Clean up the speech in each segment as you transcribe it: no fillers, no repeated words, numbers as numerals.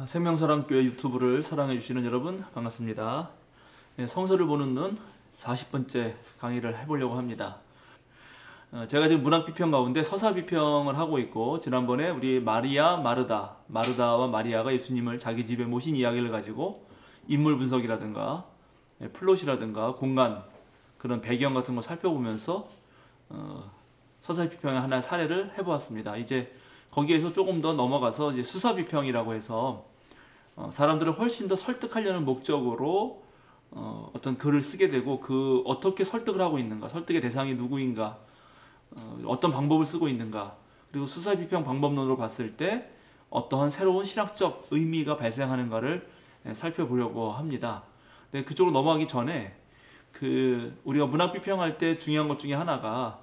생명사랑교회 유튜브를 사랑해주시는 여러분 반갑습니다. 성서를 보는 눈 40번째 강의를 해보려고 합니다. 제가 지금 문학비평 가운데 서사비평을 하고 있고, 지난번에 우리 마리아, 마르다와 마리아가 예수님을 자기 집에 모신 이야기를 가지고 인물 분석이라든가 플롯이라든가 공간, 그런 배경 같은 걸 살펴보면서 서사비평의 하나의 사례를 해보았습니다. 이제 거기에서 조금 더 넘어가서 이제 수사비평이라고 해서 사람들을 훨씬 더 설득하려는 목적으로 어떤 글을 쓰게 되고, 그 어떻게 설득을 하고 있는가, 설득의 대상이 누구인가, 어떤 방법을 쓰고 있는가, 그리고 수사비평 방법론으로 봤을 때 어떠한 새로운 신학적 의미가 발생하는가를 살펴보려고 합니다. 근데 그쪽으로 넘어가기 전에 우리가 문학비평할 때 중요한 것 중에 하나가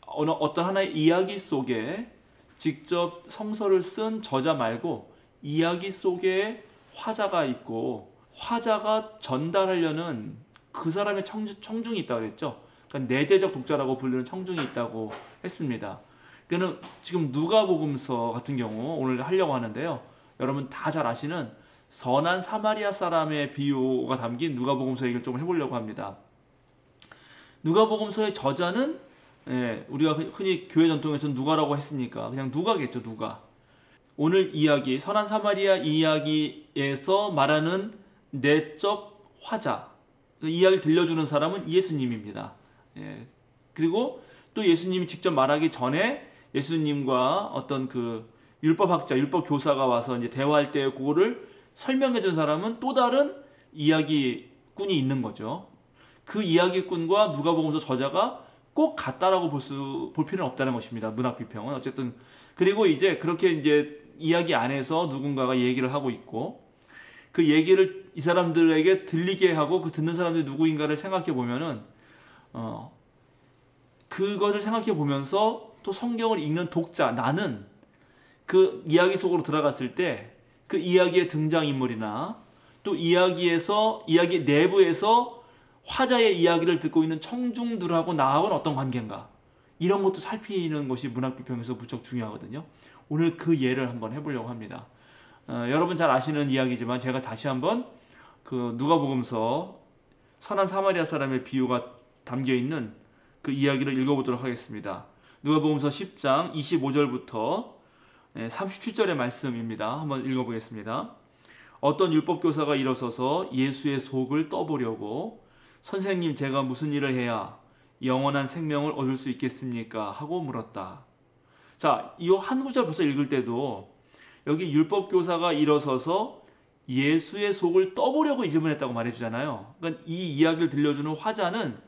어떤 하나의 이야기 속에 직접 성서를 쓴 저자 말고 이야기 속에 화자가 있고, 화자가 전달하려는 그 사람의 청중이 있다고 그랬죠. 그러니까 내재적 독자라고 부르는 청중이 있다고 했습니다. 그는 지금 누가복음서 같은 경우 오늘 하려고 하는데요. 여러분 다 잘 아시는 선한 사마리아 사람의 비유가 담긴 누가복음서 얘기를 좀 해보려고 합니다. 누가복음서의 저자는 우리가 흔히 교회 전통에서 누가라고 했으니까 그냥 누가겠죠. 누가. 오늘 이야기, 선한 사마리아 이야기에서 말하는 내적 화자, 그 이야기를 들려주는 사람은 예수님입니다. 그리고 또 예수님이 직접 말하기 전에 예수님과 어떤 율법학자, 율법교사가 와서 이제 대화할 때 그거를 설명해 준 사람은 또 다른 이야기꾼이 있는 거죠. 그 이야기꾼과 누가복음서 저자가 꼭 같다라고 볼 필요는 없다는 것입니다. 문학비평은 어쨌든. 그리고 이제 그렇게 이제 이야기 안에서 누군가가 얘기를 하고 있고, 그 얘기를 이 사람들에게 들리게 하고 그 듣는 사람들이 누구인가를 생각해 보면은 그것을 생각해 보면서 또 성경을 읽는 독자, 나는 그 이야기 속으로 들어갔을 때 그 이야기의 등장인물이나 또 이야기 내부에서 화자의 이야기를 듣고 있는 청중들하고 나하고는 어떤 관계인가, 이런 것도 살피는 것이 문학비평에서 무척 중요하거든요. 오늘 그 예를 한번 해보려고 합니다. 여러분 잘 아시는 이야기지만 제가 다시 한번 누가복음서 선한 사마리아 사람의 비유가 담겨있는 그 이야기를 읽어보도록 하겠습니다. 누가복음서 10장 25절부터 37절의 말씀입니다. 한번 읽어보겠습니다. 어떤 율법교사가 일어서서 예수의 속을 떠보려고, 선생님, 제가 무슨 일을 해야 영원한 생명을 얻을 수 있겠습니까? 하고 물었다. 자, 이 한 구절 벌써 읽을 때도 여기 율법교사가 일어서서 예수의 속을 떠보려고 질문했다고 말해주잖아요. 그러니까 이 이야기를 들려주는 화자는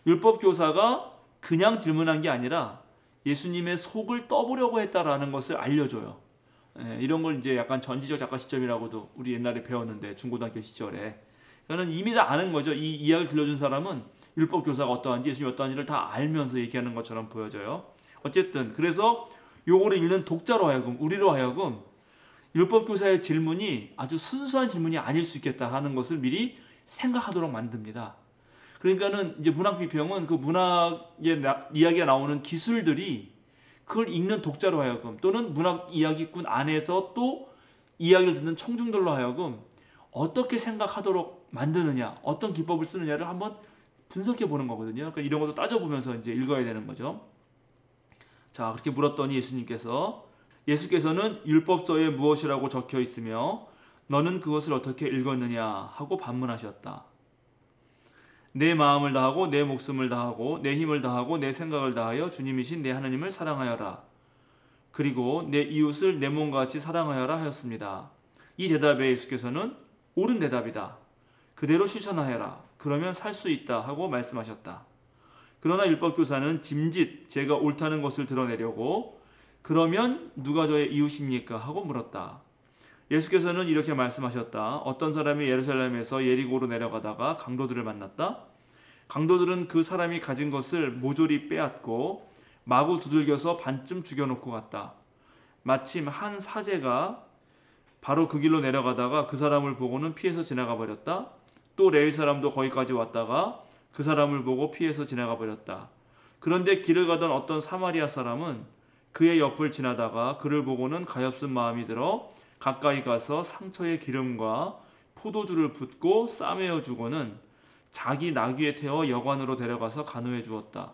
율법교사가 그냥 질문한 게 아니라 예수님의 속을 떠보려고 했다라는 것을 알려줘요. 이런 걸 이제 약간 전지적 작가 시점이라고도 우리 옛날에 배웠는데, 중고등학교 시절에. 그러니까 이미 다 아는 거죠. 이 이야기를 들려준 사람은 율법교사가 어떠한지, 예수님이 어떠한지를 다 알면서 얘기하는 것처럼 보여져요. 어쨌든 그래서 요거를 읽는 독자로 하여금, 우리로 하여금 율법교사의 질문이 아주 순수한 질문이 아닐 수 있겠다 하는 것을 미리 생각하도록 만듭니다. 그러니까는 이제 문학비평은 그 문학의 이야기가 나오는 기술들이 그걸 읽는 독자로 하여금, 또는 문학 이야기꾼 안에서 또 이야기를 듣는 청중들로 하여금 어떻게 생각하도록 만드느냐, 어떤 기법을 쓰느냐를 한번 분석해 보는 거거든요. 그러니까 이런 것도 따져보면서 이제 읽어야 되는 거죠. 자, 그렇게 물었더니 예수께서는 율법서에 무엇이라고 적혀 있으며 너는 그것을 어떻게 읽었느냐 하고 반문하셨다. 내 마음을 다하고 내 목숨을 다하고 내 힘을 다하고 내 생각을 다하여 주님이신 내 하나님을 사랑하여라. 그리고 내 이웃을 내 몸과 같이 사랑하여라 하였습니다. 이 대답에 예수께서는 옳은 대답이다. 그대로 실천하여라. 그러면 살 수 있다 하고 말씀하셨다. 그러나 율법교사는 짐짓 제가 옳다는 것을 드러내려고, 그러면 누가 저의 이웃입니까? 하고 물었다. 예수께서는 이렇게 말씀하셨다. 어떤 사람이 예루살렘에서 예리고로 내려가다가 강도들을 만났다. 강도들은 그 사람이 가진 것을 모조리 빼앗고 마구 두들겨서 반쯤 죽여놓고 갔다. 마침 한 사제가 바로 그 길로 내려가다가 그 사람을 보고는 피해서 지나가 버렸다. 또 레위 사람도 거기까지 왔다가 그 사람을 보고 피해서 지나가 버렸다. 그런데 길을 가던 어떤 사마리아 사람은 그의 옆을 지나다가 그를 보고는 가엾은 마음이 들어 가까이 가서 상처에 기름과 포도주를 붓고 싸매어 주고는 자기 나귀에 태워 여관으로 데려가서 간호해 주었다.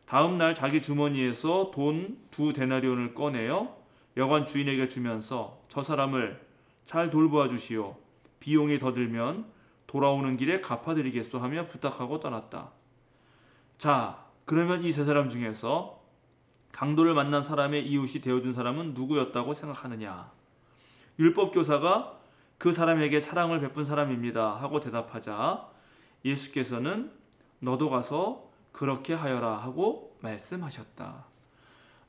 다음 날 자기 주머니에서 돈 2데나리온을 꺼내어 여관 주인에게 주면서 저 사람을 잘 돌보아 주시오. 비용이 더 들면 돌아오는 길에 갚아드리겠소 하며 부탁하고 떠났다. 자, 그러면 이 세 사람 중에서 강도를 만난 사람의 이웃이 되어준 사람은 누구였다고 생각하느냐? 율법교사가 그 사람에게 사랑을 베푼 사람입니다 하고 대답하자 예수께서는 너도 가서 그렇게 하여라 하고 말씀하셨다.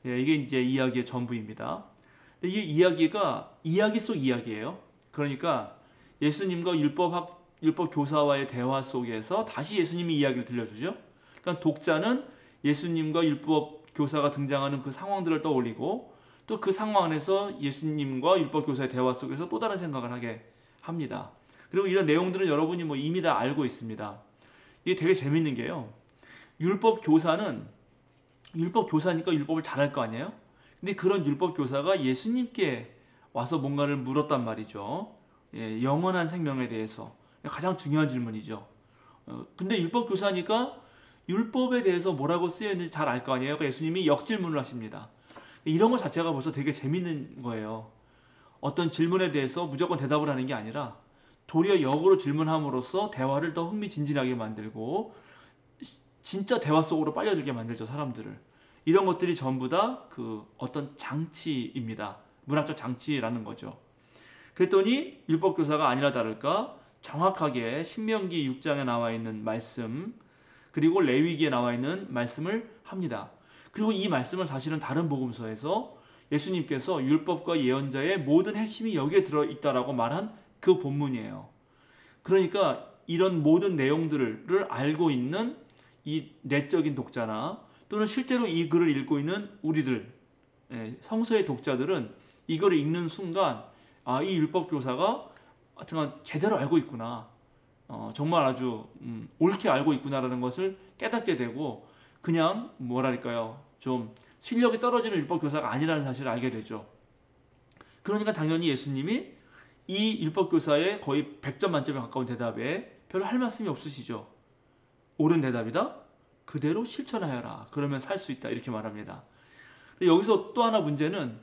예, 이게 이제 이야기의 전부입니다. 근데 이 이야기가 이야기 속 이야기예요. 그러니까 예수님과 율법 교사와의 대화 속에서 다시 예수님이 이야기를 들려주죠. 그러니까 독자는 예수님과 율법 교사가 등장하는 그 상황들을 떠올리고 또 그 상황 안에서 예수님과 율법 교사의 대화 속에서 또 다른 생각을 하게 합니다. 그리고 이런 내용들은 여러분이 뭐 이미 다 알고 있습니다. 이게 되게 재밌는 게요. 율법 교사니까 율법을 잘할 거 아니에요? 근데 그런 율법 교사가 예수님께 와서 뭔가를 물었단 말이죠. 예, 영원한 생명에 대해서 가장 중요한 질문이죠. 근데 율법 교사니까 율법에 대해서 뭐라고 쓰여 있는지 잘 알 거 아니에요. 그러니까 예수님이 역질문을 하십니다. 이런 것 자체가 벌써 되게 재밌는 거예요. 어떤 질문에 대해서 무조건 대답을 하는 게 아니라 도리어 역으로 질문함으로써 대화를 더 흥미진진하게 만들고 진짜 대화 속으로 빨려들게 만들죠, 사람들을. 이런 것들이 전부 다 그 어떤 장치입니다. 문학적 장치라는 거죠. 그랬더니 율법교사가 아니라 다를까 정확하게 신명기 6장에 나와 있는 말씀 그리고 레위기에 나와 있는 말씀을 합니다. 그리고 이 말씀은 사실은 다른 복음서에서 예수님께서 율법과 예언자의 모든 핵심이 여기에 들어있다라고 말한 그 본문이에요. 그러니까 이런 모든 내용들을 알고 있는 이 내적인 독자나 또는 실제로 이 글을 읽고 있는 우리들, 성서의 독자들은 이걸 읽는 순간 아, 이 율법교사가 하여튼 제대로 알고 있구나. 정말 아주 옳게 알고 있구나라는 것을 깨닫게 되고 그냥 뭐랄까요, 좀 실력이 떨어지는 율법교사가 아니라는 사실을 알게 되죠. 그러니까 당연히 예수님이 이 율법교사의 거의 100점 만점에 가까운 대답에 별로 할 말씀이 없으시죠. 옳은 대답이다? 그대로 실천하여라. 그러면 살 수 있다. 이렇게 말합니다. 여기서 또 하나 문제는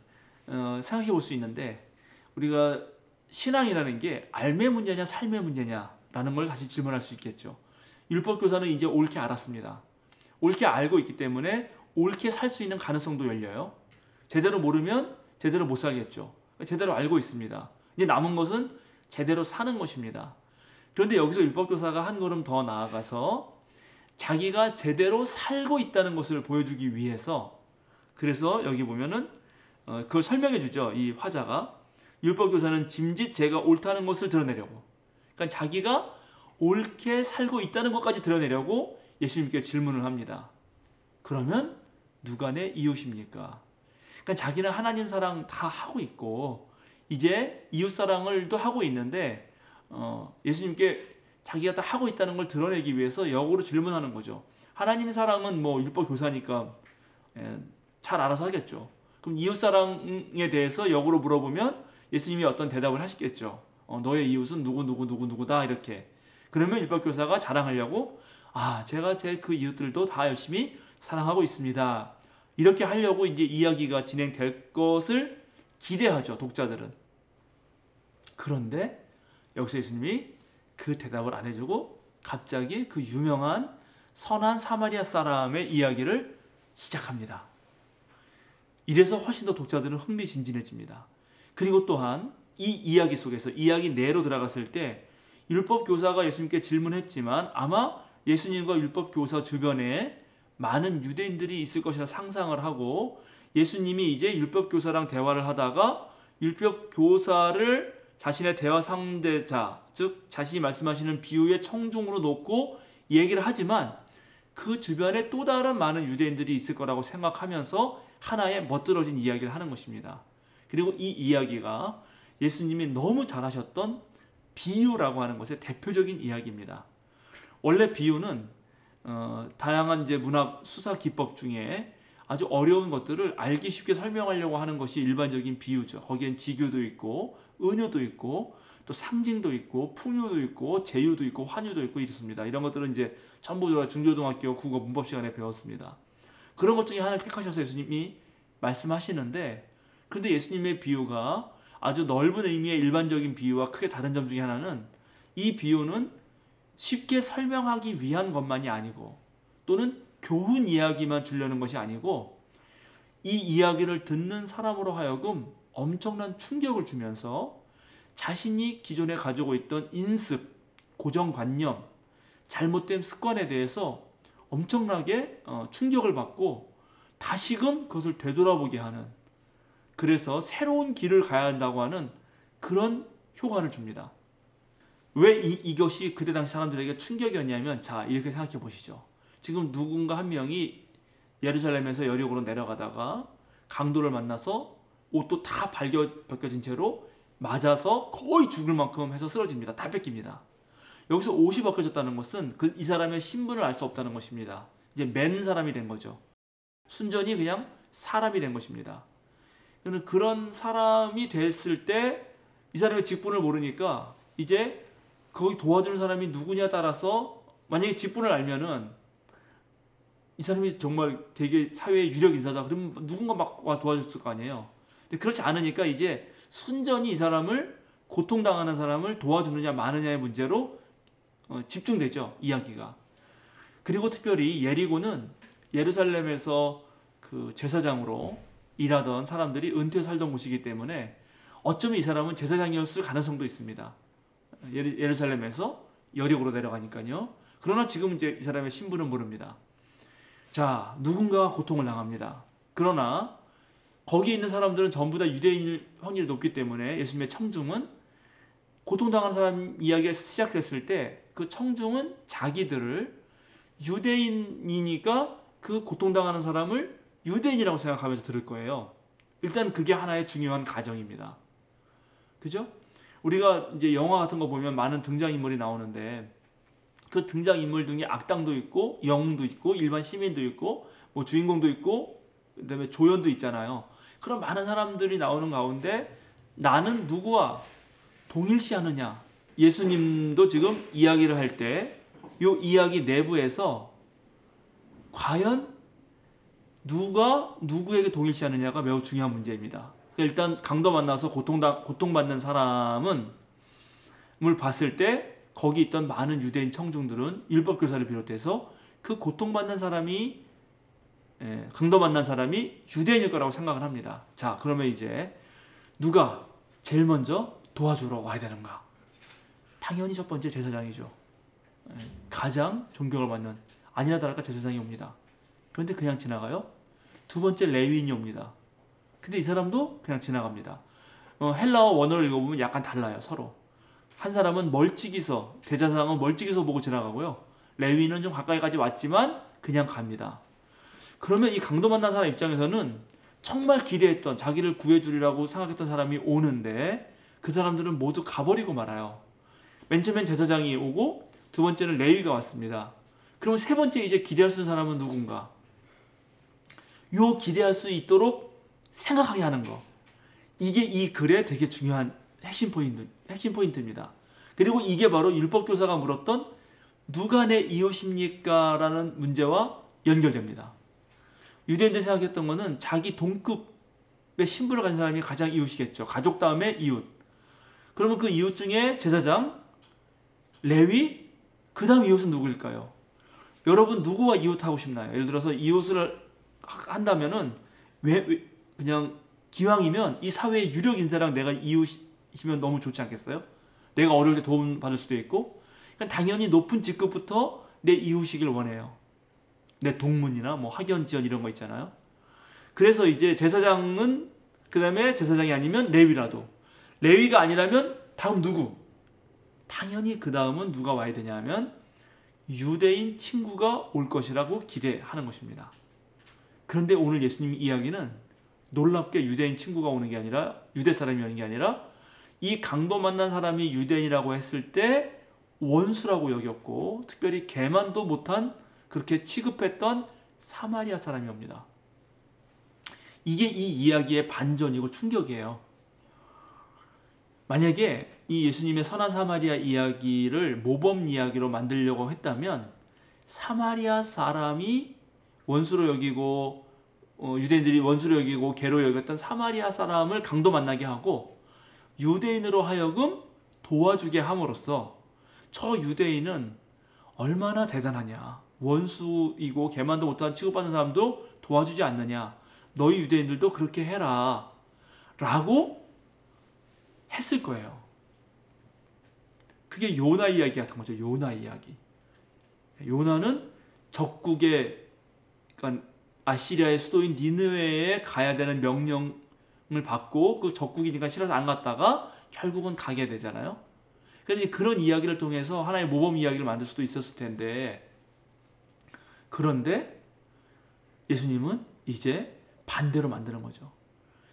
생각해 볼 수 있는데 우리가 신앙이라는 게 삶의 문제냐 삶의 문제냐라는 걸 다시 질문할 수 있겠죠. 율법교사는 이제 옳게 알았습니다. 옳게 알고 있기 때문에 옳게 살 수 있는 가능성도 열려요. 제대로 모르면 제대로 못 살겠죠. 제대로 알고 있습니다. 이제 남은 것은 제대로 사는 것입니다. 그런데 여기서 율법교사가 한 걸음 더 나아가서 자기가 제대로 살고 있다는 것을 보여주기 위해서 그래서 여기 보면은 그걸 설명해 주죠. 이 화자가 율법교사는 짐짓 제가 옳다는 것을 드러내려고 그러니까 자기가 옳게 살고 있다는 것까지 드러내려고 예수님께 질문을 합니다. 그러면 누가 내 이웃입니까? 그러니까 자기는 하나님 사랑 다 하고 있고 이제 이웃 사랑을 또 하고 있는데 예수님께 자기가 다 하고 있다는 걸 드러내기 위해서 역으로 질문하는 거죠. 하나님 사랑은 뭐 율법 교사니까 잘 알아서 하겠죠. 그럼 이웃 사랑에 대해서 역으로 물어보면 예수님이 어떤 대답을 하시겠죠. 너의 이웃은 누구다 이렇게. 그러면 율법 교사가 자랑하려고 제가 제 그 이웃들도 다 열심히 사랑하고 있습니다. 이렇게 하려고 이제 이야기가 진행될 것을 기대하죠, 독자들은. 그런데 여기서 예수님이 그 대답을 안 해주고 갑자기 그 유명한 선한 사마리아 사람의 이야기를 시작합니다. 이래서 훨씬 더 독자들은 흥미진진해집니다. 그리고 또한 이 이야기 속에서 이야기 내로 들어갔을 때 율법 교사가 예수님께 질문했지만 아마 예수님과 율법 교사 주변에 많은 유대인들이 있을 것이라 상상을 하고 예수님이 이제 율법 교사랑 대화를 하다가 율법 교사를 자신의 대화 상대자, 즉 자신이 말씀하시는 비유의 청중으로 놓고 얘기를 하지만 그 주변에 또 다른 많은 유대인들이 있을 거라고 생각하면서 하나의 멋들어진 이야기를 하는 것입니다. 그리고 이 이야기가 예수님이 너무 잘하셨던 비유라고 하는 것의 대표적인 이야기입니다. 원래 비유는 다양한 이제 문학 수사 기법 중에 아주 어려운 것들을 알기 쉽게 설명하려고 하는 것이 일반적인 비유죠. 거기엔 지교도 있고 은유도 있고 또 상징도 있고 풍유도 있고 제유도 있고 환유도 있고 이렇습니다. 이런 것들은 이제 전부 다 중고등학교 국어 문법 시간에 배웠습니다. 그런 것 중에 하나를 택하셔서 예수님이 말씀하시는데, 그런데 예수님의 비유가 아주 넓은 의미의 일반적인 비유와 크게 다른 점 중에 하나는, 이 비유는 쉽게 설명하기 위한 것만이 아니고 또는 교훈 이야기만 주려는 것이 아니고 이 이야기를 듣는 사람으로 하여금 엄청난 충격을 주면서 자신이 기존에 가지고 있던 인습, 고정관념, 잘못된 습관에 대해서 엄청나게 충격을 받고 다시금 그것을 되돌아보게 하는, 그래서 새로운 길을 가야 한다고 하는 그런 효과를 줍니다. 왜 이것이 그때 당시 사람들에게 충격이었냐면, 자, 이렇게 생각해 보시죠. 지금 누군가 한 명이 예루살렘에서 여리고로 내려가다가 강도를 만나서 옷도 다 벗겨진 채로 맞아서 거의 죽을 만큼 해서 쓰러집니다. 다 뺏깁니다. 여기서 옷이 벗겨졌다는 것은 이 사람의 신분을 알 수 없다는 것입니다. 이제 맨 사람이 된 거죠. 순전히 그냥 사람이 된 것입니다. 그런 사람이 됐을 때 이 사람의 직분을 모르니까 이제 거기 도와주는 사람이 누구냐 따라서, 만약에 직분을 알면은 이 사람이 정말 되게 사회의 유력 인사다 그러면 누군가 막 와 도와줬을 거 아니에요. 근데 그렇지 않으니까 이제 순전히 이 사람을, 고통당하는 사람을 도와주느냐 마느냐의 문제로 집중되죠, 이야기가. 그리고 특별히 예리고는 예루살렘에서 그 제사장으로 일하던 사람들이 은퇴 살던 곳이기 때문에 어쩌면 이 사람은 제사장이었을 가능성도 있습니다. 예루살렘에서 여리고로 내려가니까요. 그러나 지금 이제 이 사람의 신분은 모릅니다. 자, 누군가가 고통을 당합니다. 그러나 거기 있는 사람들은 전부 다 유대인일 확률이 높기 때문에 예수님의 청중은 고통당하는 사람 이야기가 시작됐을 때 그 청중은 자기들을 유대인이니까 그 고통당하는 사람을 유대인이라고 생각하면서 들을 거예요. 일단 그게 하나의 중요한 가정입니다. 그죠? 우리가 이제 영화 같은 거 보면 많은 등장인물이 나오는데 그 등장인물 중에 악당도 있고 영웅도 있고 일반 시민도 있고 뭐 주인공도 있고 그다음에 조연도 있잖아요. 그런 많은 사람들이 나오는 가운데 나는 누구와 동일시하느냐? 예수님도 지금 이야기를 할 때 이 이야기 내부에서 과연 누가 누구에게 동일시하느냐가 매우 중요한 문제입니다. 일단 강도 만나서 고통받는 사람을 봤을 때 거기 있던 많은 유대인 청중들은 율법교사를 비롯해서 그 고통받는 사람이, 강도 만난 사람이 유대인일 거라고 생각을 합니다. 자, 그러면 이제 누가 제일 먼저 도와주러 와야 되는가? 당연히 첫 번째 제사장이죠. 가장 존경을 받는, 아니나 다를까 제사장이 옵니다. 그런데 그냥 지나가요? 두 번째 레위인이 옵니다. 근데 이 사람도 그냥 지나갑니다. 헬라어 원어를 읽어보면 약간 달라요, 서로. 한 사람은 멀찍이서, 대제사장은 멀찍이서 보고 지나가고요. 레위인은 좀 가까이까지 왔지만 그냥 갑니다. 그러면 이 강도 만난 사람 입장에서는 정말 기대했던, 자기를 구해주리라고 생각했던 사람이 오는데 그 사람들은 모두 가버리고 말아요. 맨 처음엔 제사장이 오고 두 번째는 레위가 왔습니다. 그러면 세 번째 이제 기대할 수 있는 사람은 누군가? 요 기대할 수 있도록 생각하게 하는 거. 이게 이 글의 되게 중요한 핵심 포인트입니다. 그리고 이게 바로 율법교사가 물었던 누가 내 이웃입니까? 라는 문제와 연결됩니다. 유대인들이 생각했던 거는 자기 동급의 신분을 가진 사람이 가장 이웃이겠죠. 가족 다음에 이웃. 그러면 그 이웃 중에 제사장, 레위, 그 다음 이웃은 누구일까요? 여러분 누구와 이웃하고 싶나요? 예를 들어서 이웃을 한다면은 왜 그냥 기왕이면 이 사회의 유력 인사랑 내가 이웃이면 너무 좋지 않겠어요? 내가 어려울 때 도움 받을 수도 있고, 그러니까 당연히 높은 직급부터 내 이웃이길 원해요. 내 동문이나 뭐 학연지연 이런 거 있잖아요. 그래서 이제 제사장은, 그 다음에 제사장이 아니면 레위라도, 레위가 아니라면 다음 누구? 당연히 그 다음은 누가 와야 되냐 하면 유대인 친구가 올 것이라고 기대하는 것입니다. 그런데 오늘 예수님 이야기는 놀랍게 유대인 친구가 오는 게 아니라, 유대 사람이 오는 게 아니라 이 강도 만난 사람이 유대인이라고 했을 때 원수라고 여겼고 특별히 개만도 못한, 그렇게 취급했던 사마리아 사람이 옵니다. 이게 이 이야기의 반전이고 충격이에요. 만약에 이 예수님의 선한 사마리아 이야기를 모범 이야기로 만들려고 했다면 사마리아 사람이 원수로 여기고 유대인들이 원수로 여기고 개로 여겼던 사마리아 사람을 강도 만나게 하고 유대인으로 하여금 도와주게 함으로써 저 유대인은 얼마나 대단하냐, 원수이고 개만도 못한 취급받는 사람도 도와주지 않느냐, 너희 유대인들도 그렇게 해라 라고 했을 거예요. 그게 요나 이야기 같은 거죠. 요나 이야기. 요나는 적국의, 그러니까 아시리아의 수도인 니느웨에 가야 되는 명령을 받고 그 적국이니까 싫어서 안 갔다가 결국은 가게 되잖아요. 그래서 그런 이야기를 통해서 하나의 모범 이야기를 만들 수도 있었을 텐데, 그런데 예수님은 이제 반대로 만드는 거죠.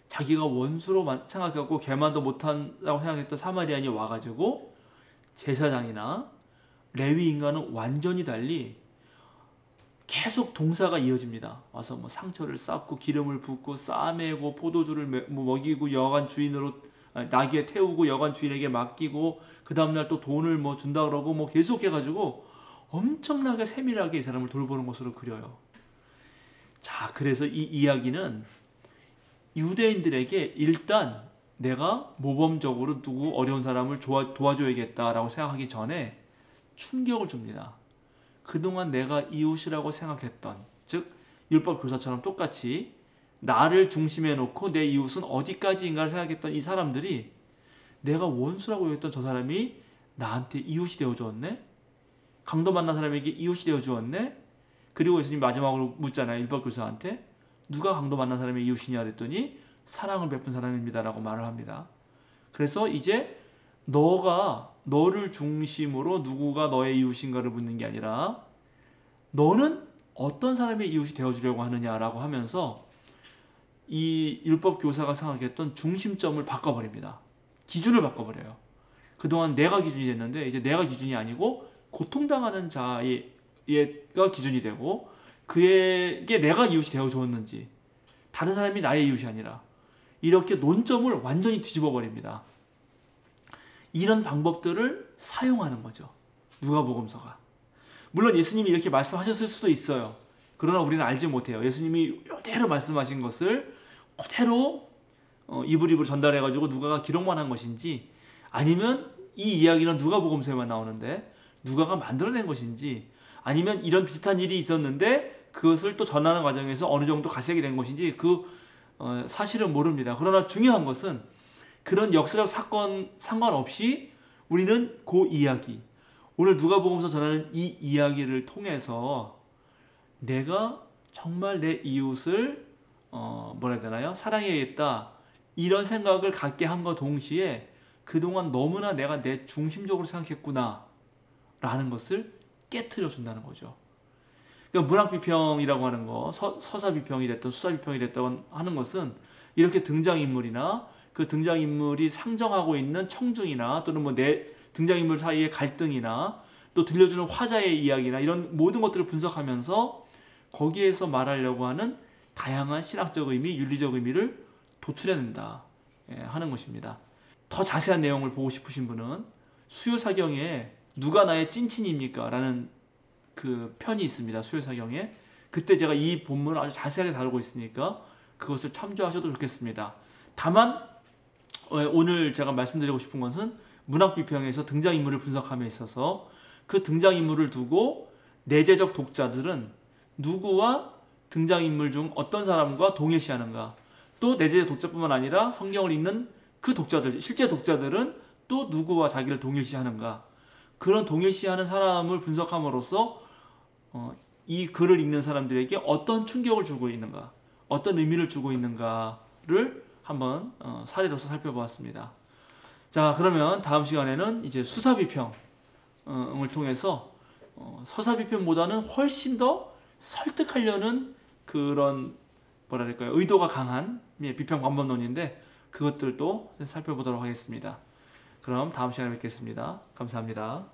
자기가 원수로 생각하고 개만도 못한다고 생각했던 사마리아인이 와가지고 제사장이나 레위인과는 완전히 달리 계속 동사가 이어집니다. 와서 뭐 상처를 쌓고 기름을 붓고 싸매고 포도주를 먹이고 여관 주인으로 나귀에 태우고 여관 주인에게 맡기고 그 다음날 또 돈을 뭐 준다 그러고 뭐 계속 해가지고 엄청나게 세밀하게 이 사람을 돌보는 것으로 그려요. 자, 그래서 이 이야기는 유대인들에게 일단 내가 모범적으로 누구 어려운 사람을 도와줘야겠다라고 생각하기 전에 충격을 줍니다. 그동안 내가 이웃이라고 생각했던, 즉 율법 교사처럼 똑같이 나를 중심에 놓고 내 이웃은 어디까지인가를 생각했던 이 사람들이 내가 원수라고 여겼던 저 사람이 나한테 이웃이 되어주었네? 강도 만난 사람에게 이웃이 되어주었네? 그리고 예수님 마지막으로 묻잖아요. 율법 교사한테 누가 강도 만난 사람의 이웃이냐 그랬더니 사랑을 베푼 사람입니다 라고 말을 합니다. 그래서 이제 너를 중심으로 누구가 너의 이웃인가를 묻는 게 아니라 너는 어떤 사람의 이웃이 되어주려고 하느냐라고 하면서 이 율법 교사가 생각했던 중심점을 바꿔버립니다. 기준을 바꿔버려요. 그동안 내가 기준이 됐는데 이제 내가 기준이 아니고 고통당하는 자가 기준이 되고 그에게 내가 이웃이 되어주었는지, 다른 사람이 나의 이웃이 아니라, 이렇게 논점을 완전히 뒤집어 버립니다. 이런 방법들을 사용하는 거죠. 누가복음서가. 물론 예수님이 이렇게 말씀하셨을 수도 있어요. 그러나 우리는 알지 못해요. 예수님이 이대로 말씀하신 것을 그대로 이불입으로 전달해가지고 누가가 기록만 한 것인지, 아니면 이 이야기는 누가복음서에만 나오는데 누가가 만들어낸 것인지, 아니면 이런 비슷한 일이 있었는데 그것을 또 전하는 과정에서 어느 정도 가색이 된 것인지 사실은 모릅니다. 그러나 중요한 것은 그런 역사적 사건 상관없이 우리는 그 이야기, 오늘 누가복음서 전하는 이 이야기를 통해서 내가 정말 내 이웃을 뭐라 해야 되나요? 사랑해야겠다, 이런 생각을 갖게 한과 동시에 그동안 너무나 내가 내 중심적으로 생각했구나 라는 것을 깨트려 준다는 거죠. 그러니까 문학비평이라고 하는 거, 서사비평이 됐든 수사비평이 됐든 하는 것은 이렇게 등장인물이나 그 등장인물이 상정하고 있는 청중이나 또는 뭐 내 등장인물 사이의 갈등이나 또 들려주는 화자의 이야기나 이런 모든 것들을 분석하면서 거기에서 말하려고 하는 다양한 신학적 의미, 윤리적 의미를 도출해낸다 하는 것입니다. 더 자세한 내용을 보고 싶으신 분은 수요사경에 누가 나의 찐친입니까? 라는 그 편이 있습니다. 수요사경에. 그때 제가 이 본문을 아주 자세하게 다루고 있으니까 그것을 참조하셔도 좋겠습니다. 다만 오늘 제가 말씀드리고 싶은 것은 문학비평에서 등장인물을 분석함에 있어서 그 등장인물을 두고 내재적 독자들은 누구와 등장인물 중 어떤 사람과 동일시하는가, 또 내재적 독자뿐만 아니라 성경을 읽는 그 독자들, 실제 독자들은 또 누구와 자기를 동일시하는가, 그런 동일시하는 사람을 분석함으로써 이 글을 읽는 사람들에게 어떤 충격을 주고 있는가, 어떤 의미를 주고 있는가를 한번 사례로서 살펴보았습니다. 자, 그러면 다음 시간에는 이제 수사비평을 통해서 서사비평보다는 훨씬 더 설득하려는 그런 뭐랄까요, 의도가 강한 비평 방법론인데 그것들도 살펴보도록 하겠습니다. 그럼 다음 시간에 뵙겠습니다. 감사합니다.